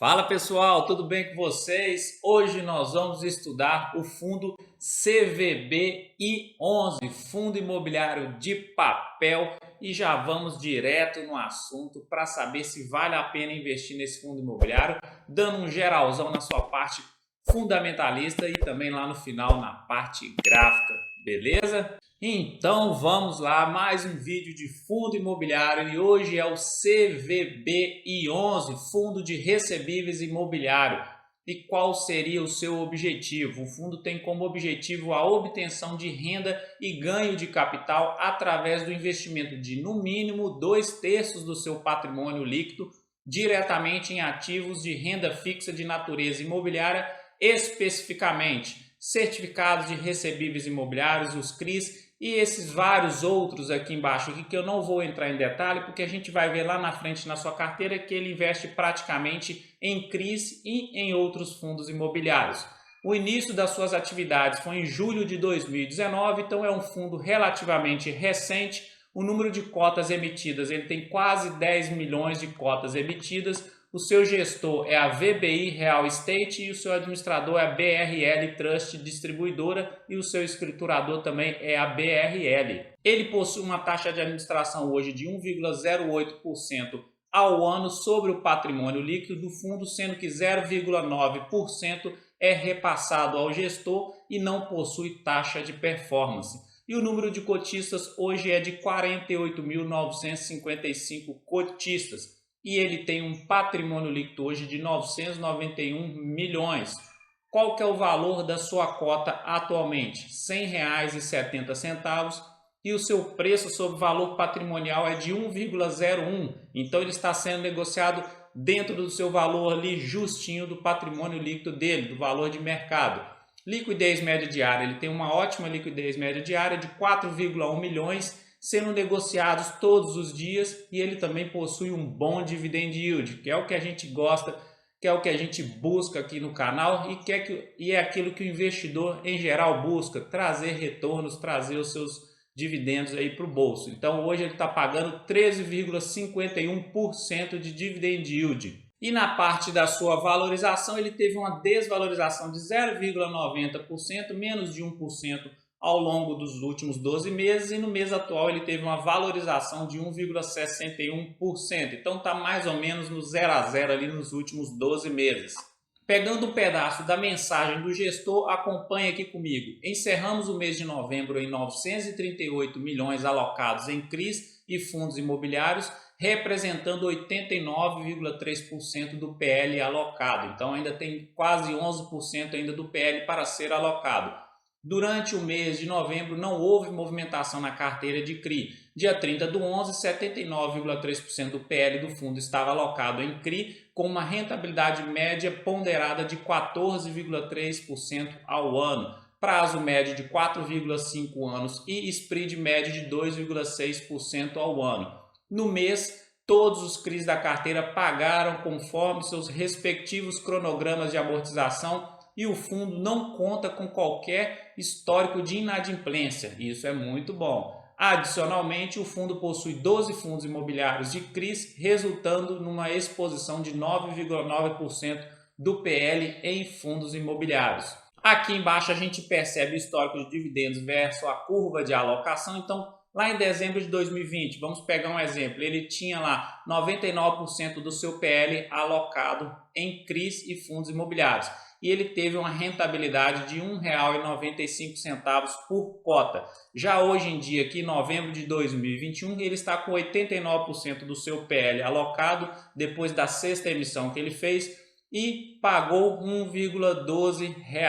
Fala pessoal, tudo bem com vocês? Hoje nós vamos estudar o fundo CVBI11, Fundo Imobiliário de Papel, e já vamos direto no assunto para saber se vale a pena investir nesse fundo imobiliário, dando um geralzão na sua parte fundamentalista e também lá no final na parte gráfica, beleza? Então vamos lá, mais um vídeo de fundo imobiliário e hoje é o CVBI11, Fundo de Recebíveis Imobiliário. E qual seria o seu objetivo? O fundo tem como objetivo a obtenção de renda e ganho de capital através do investimento de no mínimo 2/3 do seu patrimônio líquido diretamente em ativos de renda fixa de natureza imobiliária, especificamente certificados de recebíveis imobiliários, os CRIs, e esses vários outros aqui embaixo aqui, que eu não vou entrar em detalhe, porque a gente vai ver lá na frente na sua carteira que ele investe praticamente em CRIs e em outros fundos imobiliários. O início das suas atividades foi em julho de 2019, então é um fundo relativamente recente. O número de cotas emitidas, ele tem quase 10 milhões de cotas emitidas. O seu gestor é a VBI Real Estate e o seu administrador é a BRL Trust Distribuidora e o seu escriturador também é a BRL. Ele possui uma taxa de administração hoje de 1,08% ao ano sobre o patrimônio líquido do fundo, sendo que 0,9% é repassado ao gestor e não possui taxa de performance. E o número de cotistas hoje é de 48.955 cotistas. E ele tem um patrimônio líquido hoje de 991 milhões. Qual que é o valor da sua cota atualmente? R$ 100,70 e o seu preço sobre valor patrimonial é de 1,01. Então ele está sendo negociado dentro do seu valor ali justinho do patrimônio líquido dele, do valor de mercado. Liquidez média diária, ele tem uma ótima liquidez média diária de 4,1 milhões, sendo negociados todos os dias, e ele também possui um bom dividend yield, que é o que a gente gosta, que é o que a gente busca aqui no canal e é aquilo que o investidor em geral busca, trazer retornos, trazer os seus dividendos aí para o bolso. Então hoje ele está pagando 13,51% de dividend yield. E na parte da sua valorização ele teve uma desvalorização de 0,90%, menos de 1%, ao longo dos últimos 12 meses, e no mês atual ele teve uma valorização de 1,61%. Então está mais ou menos no 0 a 0 ali nos últimos 12 meses. Pegando um pedaço da mensagem do gestor, acompanhe aqui comigo. Encerramos o mês de novembro em 938 milhões alocados em CRIs e fundos imobiliários, representando 89,3% do PL alocado. Então ainda tem quase 11% ainda do PL para ser alocado. Durante o mês de novembro não houve movimentação na carteira de CRI. Dia 30/11, 79,3% do PL do fundo estava alocado em CRI, com uma rentabilidade média ponderada de 14,3% ao ano, prazo médio de 4,5 anos e spread médio de 2,6% ao ano. No mês, todos os CRIs da carteira pagaram conforme seus respectivos cronogramas de amortização, e o fundo não conta com qualquer histórico de inadimplência. Isso é muito bom. Adicionalmente, o fundo possui 12 fundos imobiliários de CRIs, resultando numa exposição de 9,9% do PL em fundos imobiliários. Aqui embaixo a gente percebe o histórico de dividendos versus a curva de alocação. Então, lá em dezembro de 2020, vamos pegar um exemplo, ele tinha lá 99% do seu PL alocado em CRIs e fundos imobiliários. E ele teve uma rentabilidade de R$ 1,95 por cota. Já hoje em dia, aqui em novembro de 2021, ele está com 89% do seu PL alocado, depois da sexta emissão que ele fez, e pagou R$ 1,12, R$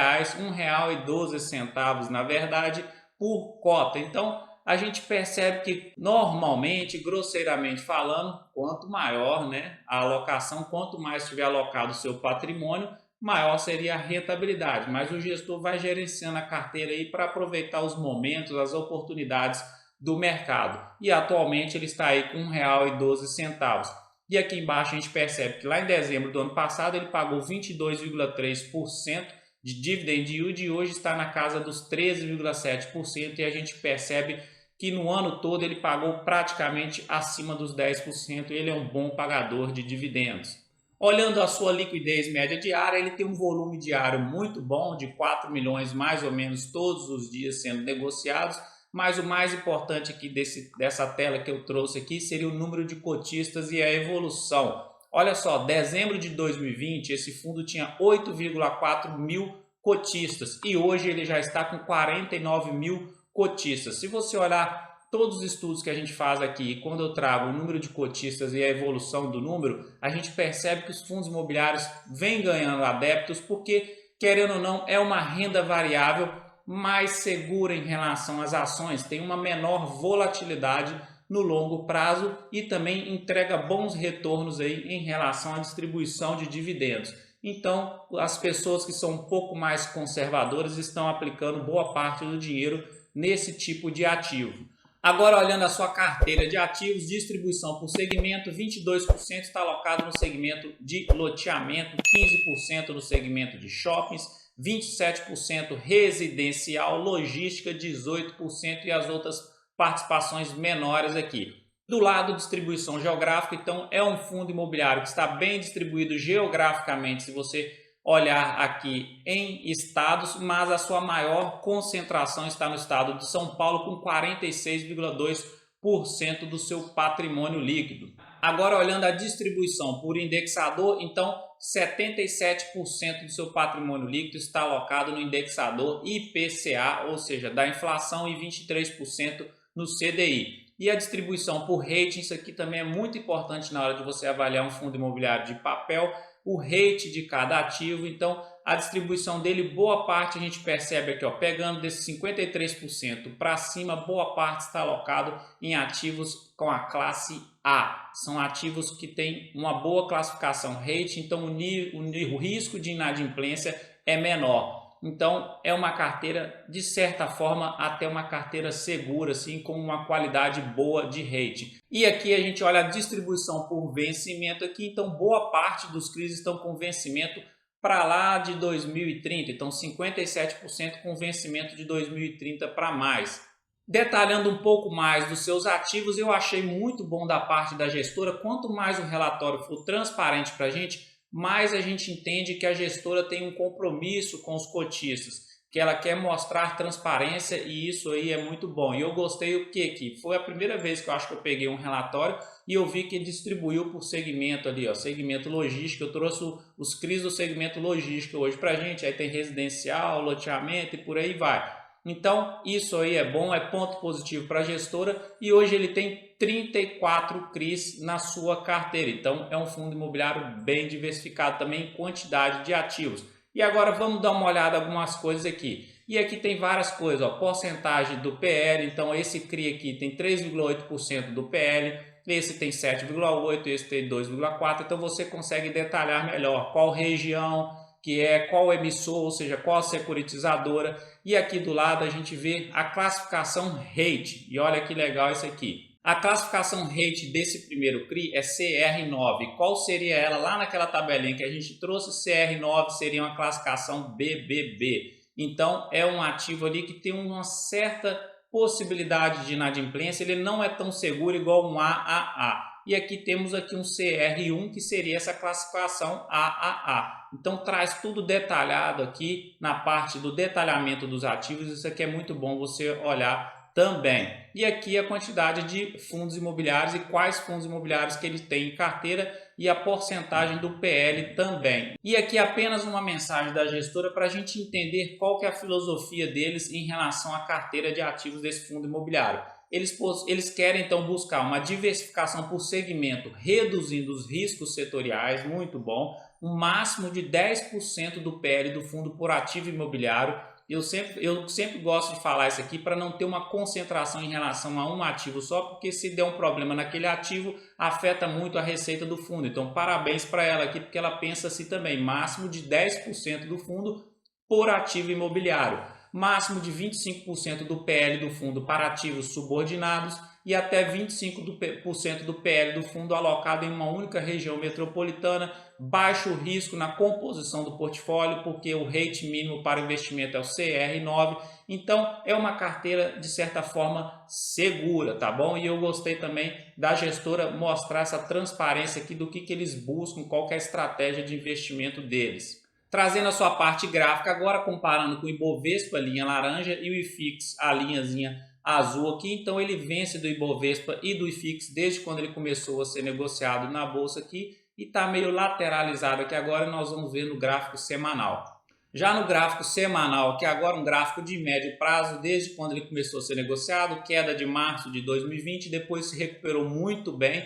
1,12, na verdade, por cota. Então, a gente percebe que normalmente, grosseiramente falando, quanto maior, né, a alocação, quanto mais tiver alocado o seu patrimônio, maior seria a rentabilidade, mas o gestor vai gerenciando a carteira aí para aproveitar os momentos, as oportunidades do mercado. E atualmente ele está aí com R$ 1,12. E aqui embaixo a gente percebe que lá em dezembro do ano passado ele pagou 22,3% de dividend yield e hoje está na casa dos 13,7%, e a gente percebe que no ano todo ele pagou praticamente acima dos 10%, e ele é um bom pagador de dividendos. Olhando a sua liquidez média diária, ele tem um volume diário muito bom, de 4 milhões mais ou menos todos os dias sendo negociados, mas o mais importante aqui dessa tela que eu trouxe aqui seria o número de cotistas e a evolução. Olha só, dezembro de 2020, esse fundo tinha 8,4 mil cotistas e hoje ele já está com 49 mil cotistas. Se você olhar todos os estudos que a gente faz aqui, e quando eu trago o número de cotistas e a evolução do número, a gente percebe que os fundos imobiliários vêm ganhando adeptos porque, querendo ou não, é uma renda variável mais segura em relação às ações, tem uma menor volatilidade no longo prazo e também entrega bons retornos aí em relação à distribuição de dividendos. Então, as pessoas que são um pouco mais conservadoras estão aplicando boa parte do dinheiro nesse tipo de ativo. Agora, olhando a sua carteira de ativos, distribuição por segmento, 22% está alocado no segmento de loteamento, 15% no segmento de shoppings, 27% residencial, logística, 18% e as outras participações menores aqui. Do lado, distribuição geográfica, então é um fundo imobiliário que está bem distribuído geograficamente, se você olhar aqui em estados, mas a sua maior concentração está no estado de São Paulo com 46,2% do seu patrimônio líquido. Agora, olhando a distribuição por indexador, então 77% do seu patrimônio líquido está alocado no indexador IPCA, ou seja, da inflação, e 23% no CDI. E a distribuição por rating, isso aqui também é muito importante na hora de você avaliar um fundo imobiliário de papel, o rate de cada ativo. Então a distribuição dele, boa parte a gente percebe aqui, ó, pegando desses 53% para cima, boa parte está alocado em ativos com a classe A. São ativos que têm uma boa classificação rate, então o risco de inadimplência é menor. Então é uma carteira, de certa forma, até uma carteira segura, assim, com uma qualidade boa de rating. E aqui a gente olha a distribuição por vencimento aqui, então boa parte dos CRIs estão com vencimento para lá de 2030, então 57% com vencimento de 2030 para mais. Detalhando um pouco mais dos seus ativos, eu achei muito bom da parte da gestora. Quanto mais o relatório for transparente para a gente, mais a gente entende que a gestora tem um compromisso com os cotistas, que ela quer mostrar transparência, e isso aí é muito bom. E eu gostei o que foi a primeira vez que eu acho que eu peguei um relatório e eu vi que distribuiu por segmento ali, ó, segmento logístico. Eu trouxe os CRIs do segmento logístico hoje para a gente, aí tem residencial, loteamento e por aí vai. Então isso aí é bom, é ponto positivo para a gestora, e hoje ele tem 34 CRIs na sua carteira, então é um fundo imobiliário bem diversificado também em quantidade de ativos. E agora vamos dar uma olhada em algumas coisas aqui. E aqui tem várias coisas, ó, porcentagem do PL, então esse CRI aqui tem 3,8% do PL, esse tem 7,8%, esse tem 2,4%, então você consegue detalhar melhor qual região, que é qual emissor, ou seja, qual securitizadora. E aqui do lado a gente vê a classificação rate. E olha que legal isso aqui. A classificação rate desse primeiro CRI é CR9. Qual seria ela? Lá naquela tabelinha que a gente trouxe, CR9 seria uma classificação BBB. Então é um ativo ali que tem uma certa possibilidade de inadimplência. Ele não é tão seguro igual um AAA. E aqui temos aqui um CR1, que seria essa classificação AAA. Então traz tudo detalhado aqui na parte do detalhamento dos ativos. Isso aqui é muito bom você olhar também. E aqui a quantidade de fundos imobiliários e quais fundos imobiliários que ele tem em carteira e a porcentagem do PL também. E aqui apenas uma mensagem da gestora para a gente entender qual que é a filosofia deles em relação à carteira de ativos desse fundo imobiliário. Eles querem então buscar uma diversificação por segmento, reduzindo os riscos setoriais, muito bom, um máximo de 10% do PL do fundo por ativo imobiliário. Eu sempre gosto de falar isso aqui para não ter uma concentração em relação a um ativo só, porque se der um problema naquele ativo, afeta muito a receita do fundo. Então parabéns para ela aqui, porque ela pensa assim também, máximo de 10% do fundo por ativo imobiliário. Máximo de 25% do PL do fundo para ativos subordinados e até 25% do PL do fundo alocado em uma única região metropolitana, baixo risco na composição do portfólio, porque o rate mínimo para investimento é o CR9, então é uma carteira de certa forma segura, tá bom? E eu gostei também da gestora mostrar essa transparência aqui do que eles buscam, qual que é a estratégia de investimento deles. Trazendo a sua parte gráfica agora, comparando com o Ibovespa, a linha laranja, e o IFIX, a linhazinha azul aqui. Então ele vence do Ibovespa e do IFIX desde quando ele começou a ser negociado na bolsa aqui e está meio lateralizado aqui agora. Nós vamos ver no gráfico semanal. Já no gráfico semanal, que agora um gráfico de médio prazo, desde quando ele começou a ser negociado, queda de março de 2020, depois se recuperou muito bem,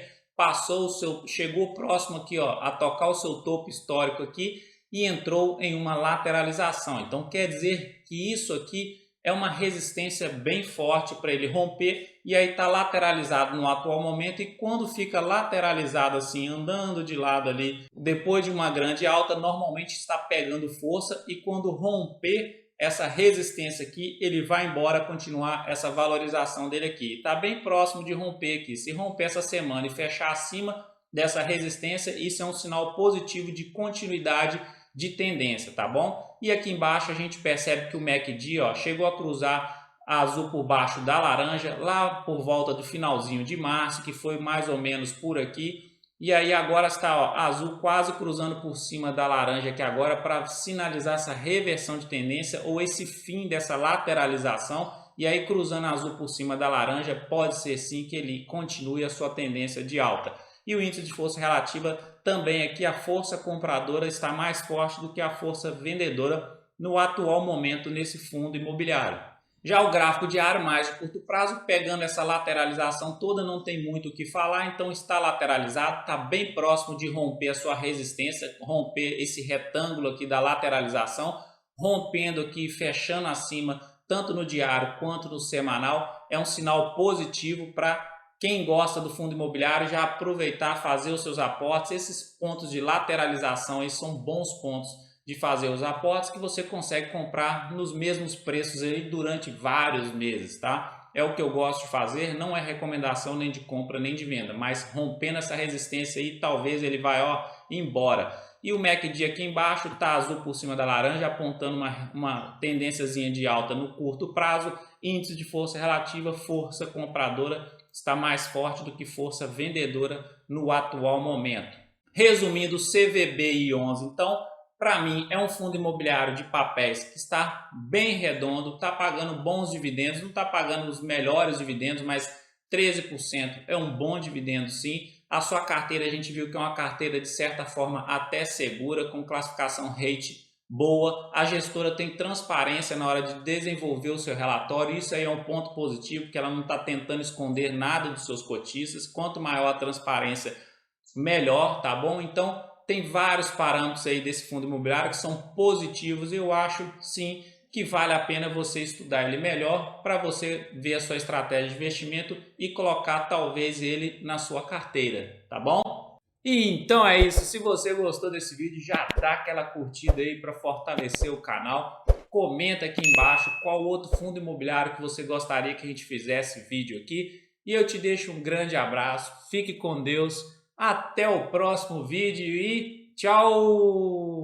chegou próximo aqui, ó, a tocar o seu topo histórico aqui e entrou em uma lateralização. Então quer dizer que isso aqui é uma resistência bem forte para ele romper, e aí está lateralizado no atual momento, e quando fica lateralizado assim, andando de lado ali, depois de uma grande alta, normalmente está pegando força, e quando romper essa resistência aqui, ele vai embora, continuar essa valorização dele aqui. Está bem próximo de romper aqui. Se romper essa semana e fechar acima dessa resistência, isso é um sinal positivo de continuidade de tendência, tá bom? E aqui embaixo a gente percebe que o MACD, ó, chegou a cruzar a azul por baixo da laranja lá por volta do finalzinho de março, que foi mais ou menos por aqui. E aí agora está, ó, azul quase cruzando por cima da laranja aqui agora para sinalizar essa reversão de tendência ou esse fim dessa lateralização. E aí cruzando azul por cima da laranja, pode ser sim que ele continue a sua tendência de alta. E o índice de força relativa também aqui, a força compradora está mais forte do que a força vendedora no atual momento nesse fundo imobiliário. Já o gráfico diário mais de curto prazo, pegando essa lateralização toda, não tem muito o que falar, então está lateralizado, está bem próximo de romper a sua resistência, romper esse retângulo aqui da lateralização, rompendo aqui, fechando acima, tanto no diário quanto no semanal, é um sinal positivo para quem gosta do fundo imobiliário já aproveitar, fazer os seus aportes. Esses pontos de lateralização aí são bons pontos de fazer os aportes, que você consegue comprar nos mesmos preços aí durante vários meses, tá? É o que eu gosto de fazer, não é recomendação nem de compra nem de venda, mas rompendo essa resistência aí, talvez ele vai, ó, embora. E o MACD aqui embaixo está azul por cima da laranja, apontando uma tendênciazinha de alta no curto prazo. Índice de força relativa, força compradora está mais forte do que força vendedora no atual momento. Resumindo, CVBI11, então, para mim, é um fundo imobiliário de papéis que está bem redondo, está pagando bons dividendos, não está pagando os melhores dividendos, mas 13% é um bom dividendo sim. A sua carteira, a gente viu que é uma carteira de certa forma até segura, com classificação rate boa. A gestora tem transparência na hora de desenvolver o seu relatório, isso aí é um ponto positivo, porque ela não está tentando esconder nada dos seus cotistas. Quanto maior a transparência, melhor, tá bom? Então tem vários parâmetros aí desse fundo imobiliário que são positivos, e eu acho sim que vale a pena você estudar ele melhor para você ver a sua estratégia de investimento e colocar talvez ele na sua carteira, tá bom? E então é isso, se você gostou desse vídeo, já dá aquela curtida aí para fortalecer o canal. Comenta aqui embaixo qual outro fundo imobiliário que você gostaria que a gente fizesse vídeo aqui. E eu te deixo um grande abraço, fique com Deus, até o próximo vídeo e tchau!